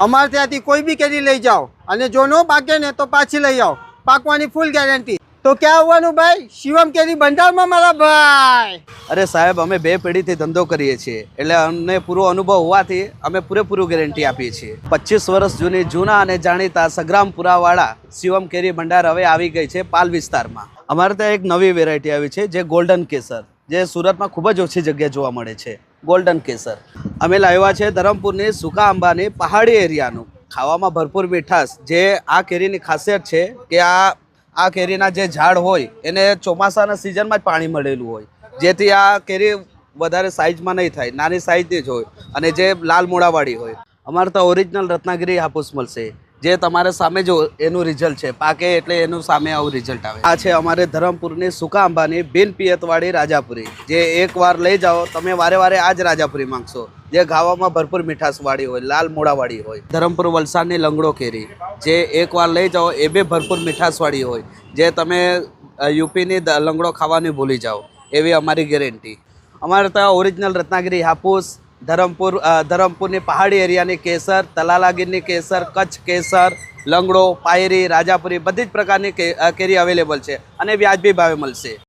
અમારે ત્યાંથી કોઈ બી કેરી લઈ જાઓ અને જો નો પાકે ને તો પાછી લઈ આવો, પાકવાની ફૂલ ગેરંટી। તો ક્યાં આવવાનું ભાઈ? શિવમ કેરી ભંડારમાં મારા ભાઈ। અરે સાહેબ, અમે 2 પેઢીથી ધંધો કરીએ છીએ એટલે અમને પૂરો અનુભવ હોવાથી અમે પૂરેપૂરું ગેરંટી આપીએ છીએ। 25 વર્ષ જૂના અને જાણીતા સગ્રામપુરાવાળા શિવમ કેરી ભંડાર હવે આવી ગઈ છે પાલ વિસ્તારમાં। અમારે ત્યાં એક નવી વેરાયટી આવી છે જે ગોલ્ડન કેસર, જે સુરતમાં ખૂબ જ ઓછી જગ્યાએ જોવા મળે છે। ગોલ્ડન કેસર અમે લાવ્યા છે ધરમપુરની સૂકા આંબાની પહાડી એરિયાનું, ખાવામાં ભરપૂર મીઠાશ। જે આ કેરીની ખાસિયત છે કે આ કેરીના જે ઝાડ હોય એને ચોમાસાના સિઝનમાં જ પાણી મળેલું હોય, જેથી આ કેરી વધારે સાઇઝમાં નહીં થાય, નાની સાઇઝની જ હોય અને જે લાલ મૂળાવાળી હોય। અમારે તો ઓરિજિનલ રત્નાગીરી હાપુસ મળશે, જે તમારે સામે જો એનું રિઝલ્ટ છે, પાકે એટલે એનું સામે આવું રિઝલ્ટ આવે। આ છે અમારે ધરમપુરની સૂકા આંબાની બિન પિયતવાળી રાજાપુરી, જે એકવાર લઈ જાઓ તમે વારે વારે આ જ રાજાપુરી માંગશો, જે ખાવામાં ભરપૂર મીઠાશવાળી હોય, લાલ મૂળાવાળી હોય। ધરમપુર વલસાડની લંગડો કેરી, જે એકવાર લઈ જાઓ એ બી ભરપૂર મીઠાશવાળી હોય, જે તમે યુપીની લંગડો ખાવાની ભૂલી જાઓ એવી અમારી ગેરંટી। અમારે ત્યાં ઓરિજિનલ રત્નાગીરી હાપુસ, ધરમપુરની પહાડી એરિયાની કેસર, તલાલાગીરની કેસર, કચ્છ કેસર, લંગડો, પાયરી, રાજાપુરી બધી જ પ્રકારની કેરી અવેલેબલ છે અને વ્યાજબી ભાવે મળશે।